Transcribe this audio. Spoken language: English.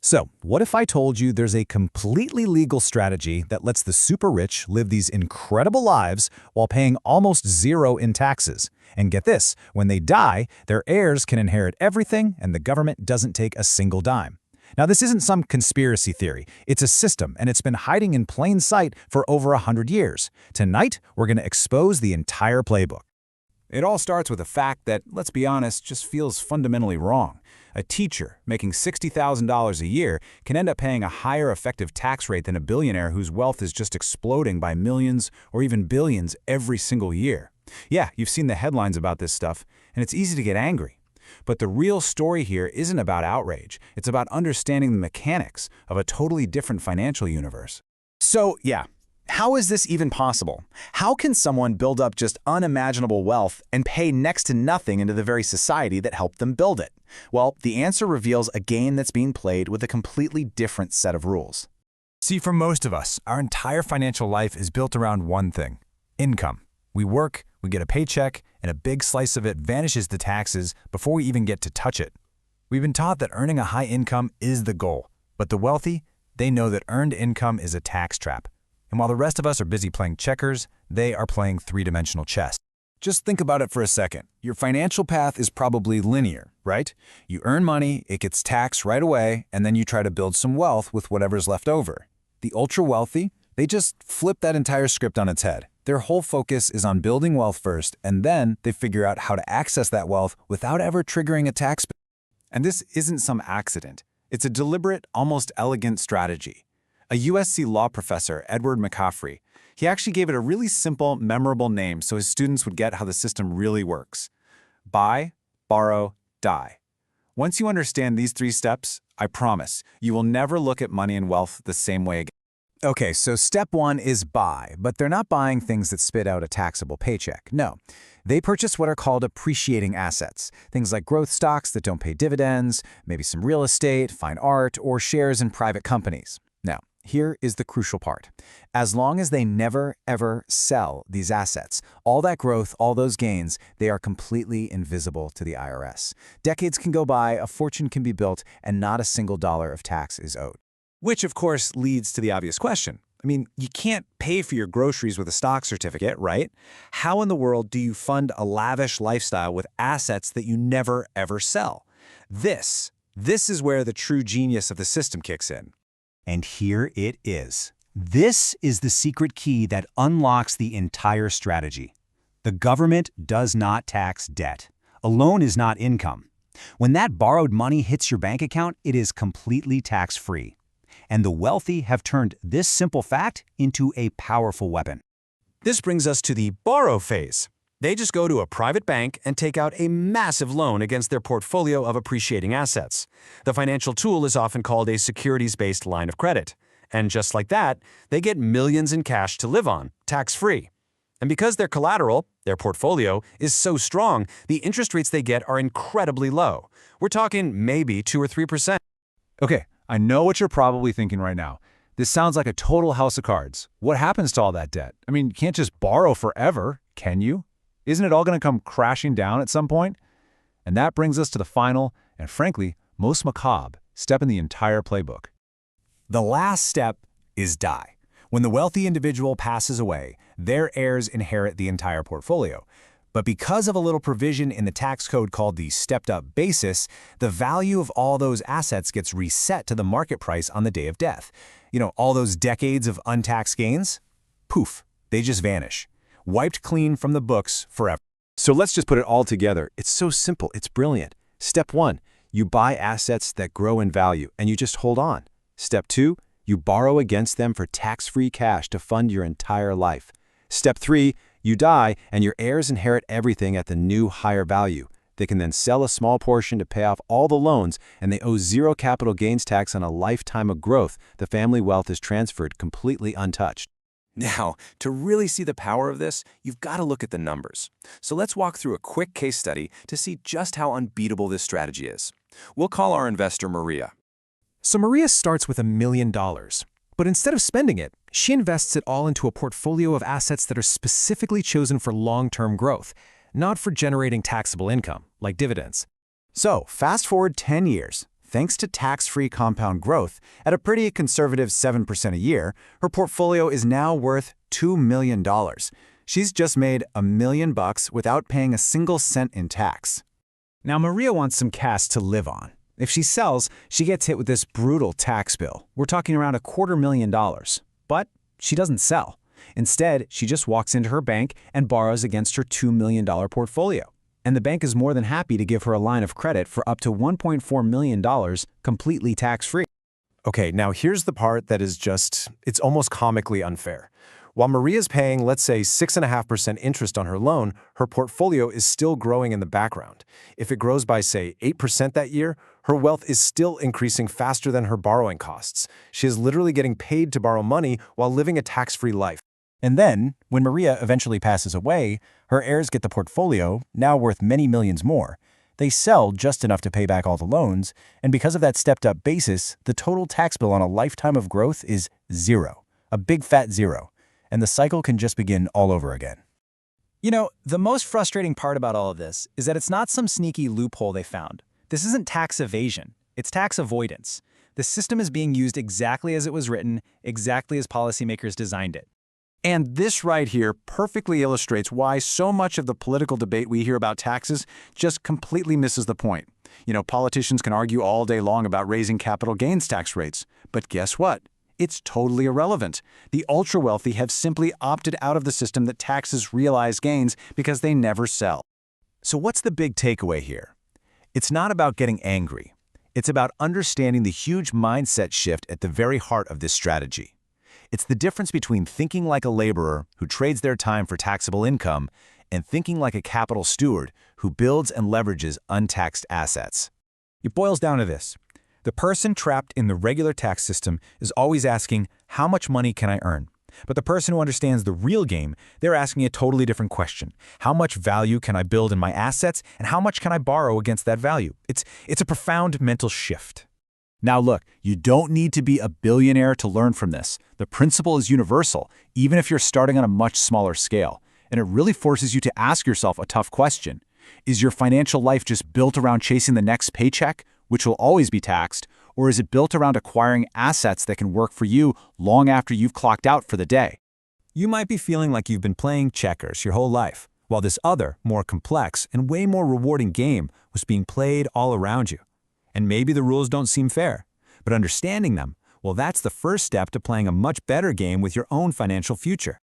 So, what if I told you there's a completely legal strategy that lets the super rich live these incredible lives while paying almost zero in taxes? And get this, when they die, their heirs can inherit everything and the government doesn't take a single dime. Now, this isn't some conspiracy theory. It's a system, and it's been hiding in plain sight for over 100 years. Tonight, we're going to expose the entire playbook. It all starts with a fact that, let's be honest, just feels fundamentally wrong. A teacher making $60,000 a year can end up paying a higher effective tax rate than a billionaire whose wealth is just exploding by millions or even billions every single year. Yeah, you've seen the headlines about this stuff, and it's easy to get angry. But the real story here isn't about outrage. It's about understanding the mechanics of a totally different financial universe. So, yeah. How is this even possible? How can someone build up just unimaginable wealth and pay next to nothing into the very society that helped them build it? Well, the answer reveals a game that's being played with a completely different set of rules. See, for most of us, our entire financial life is built around one thing: income. We work, we get a paycheck, and a big slice of it vanishes to taxes before we even get to touch it. We've been taught that earning a high income is the goal, but the wealthy, they know that earned income is a tax trap. And while the rest of us are busy playing checkers, they are playing three-dimensional chess. Just think about it for a second. Your financial path is probably linear, right? You earn money, it gets taxed right away, and then you try to build some wealth with whatever's left over. The ultra-wealthy, they just flip that entire script on its head. Their whole focus is on building wealth first, and then they figure out how to access that wealth without ever triggering a tax bill. And this isn't some accident. It's a deliberate, almost elegant strategy. A USC law professor, Edward McCaffrey, he actually gave it a really simple, memorable name so his students would get how the system really works. Buy, borrow, die. Once you understand these 3 steps, I promise, you will never look at money and wealth the same way again. Okay, so step 1 is buy, but they're not buying things that spit out a taxable paycheck. No, they purchase what are called appreciating assets, things like growth stocks that don't pay dividends, maybe some real estate, fine art, or shares in private companies. Now, here is the crucial part. As long as they never, ever sell these assets, all that growth, all those gains, they are completely invisible to the IRS. Decades can go by, a fortune can be built, and not a single dollar of tax is owed. Which, of course, leads to the obvious question. I mean, you can't pay for your groceries with a stock certificate, right? How in the world do you fund a lavish lifestyle with assets that you never, ever sell? This is where the true genius of the system kicks in. And here it is. This is the secret key that unlocks the entire strategy. The government does not tax debt. A loan is not income. When that borrowed money hits your bank account, it is completely tax-free. And the wealthy have turned this simple fact into a powerful weapon. This brings us to the borrow phase. They just go to a private bank and take out a massive loan against their portfolio of appreciating assets. The financial tool is often called a securities-based line of credit. And just like that, they get millions in cash to live on, tax-free. And because their collateral, their portfolio, is so strong, the interest rates they get are incredibly low. We're talking maybe 2 or 3%. Okay, I know what you're probably thinking right now. This sounds like a total house of cards. What happens to all that debt? I mean, you can't just borrow forever, can you? Isn't it all going to come crashing down at some point? And that brings us to the final, and frankly, most macabre, step in the entire playbook. The last step is die. When the wealthy individual passes away, their heirs inherit the entire portfolio. But because of a little provision in the tax code called the stepped-up basis, the value of all those assets gets reset to the market price on the day of death. You know, all those decades of untaxed gains? Poof, they just vanish. Wiped clean from the books forever. So let's just put it all together. It's so simple. It's brilliant. Step 1, you buy assets that grow in value and you just hold on. Step 2, you borrow against them for tax-free cash to fund your entire life. Step 3, you die and your heirs inherit everything at the new higher value. They can then sell a small portion to pay off all the loans and they owe zero capital gains tax on a lifetime of growth. The family wealth is transferred completely untouched. Now, to really see the power of this, you've got to look at the numbers. So let's walk through a quick case study to see just how unbeatable this strategy is. We'll call our investor Maria. So Maria starts with $1 million, but instead of spending it, she invests it all into a portfolio of assets that are specifically chosen for long-term growth, not for generating taxable income, like dividends. So, fast forward 10 years. thanks to tax-free compound growth at a pretty conservative 7% a year, her portfolio is now worth $2 million. She's just made $1 million without paying a single cent in tax. Now, Maria wants some cash to live on. If she sells, she gets hit with this brutal tax bill. We're talking around $250,000. But she doesn't sell. Instead, she just walks into her bank and borrows against her $2 million portfolio. And the bank is more than happy to give her a line of credit for up to $1.4 million, completely tax-free. Okay, now here's the part that is it's almost comically unfair. While Maria's paying, let's say, 6.5% interest on her loan, her portfolio is still growing in the background. If it grows by, say, 8% that year, her wealth is still increasing faster than her borrowing costs. She is literally getting paid to borrow money while living a tax-free life. And then, when Maria eventually passes away, her heirs get the portfolio, now worth many millions more. They sell just enough to pay back all the loans, and because of that stepped-up basis, the total tax bill on a lifetime of growth is zero. A big fat zero. And the cycle can just begin all over again. You know, the most frustrating part about all of this is that it's not some sneaky loophole they found. This isn't tax evasion, it's tax avoidance. The system is being used exactly as it was written, exactly as policymakers designed it. And this right here perfectly illustrates why so much of the political debate we hear about taxes just completely misses the point. You know, politicians can argue all day long about raising capital gains tax rates, but guess what? It's totally irrelevant. The ultra-wealthy have simply opted out of the system that taxes realized gains because they never sell. So what's the big takeaway here? It's not about getting angry. It's about understanding the huge mindset shift at the very heart of this strategy. It's the difference between thinking like a laborer who trades their time for taxable income and thinking like a capital steward who builds and leverages untaxed assets. It boils down to this. The person trapped in the regular tax system is always asking, how much money can I earn? But the person who understands the real game, they're asking a totally different question. How much value can I build in my assets, and how much can I borrow against that value? It's a profound mental shift. Now look, you don't need to be a billionaire to learn from this. The principle is universal, even if you're starting on a much smaller scale. And it really forces you to ask yourself a tough question. Is your financial life just built around chasing the next paycheck, which will always be taxed, or is it built around acquiring assets that can work for you long after you've clocked out for the day? You might be feeling like you've been playing checkers your whole life, while this other, more complex and way more rewarding game was being played all around you. And maybe the rules don't seem fair, but understanding them, well, that's the first step to playing a much better game with your own financial future.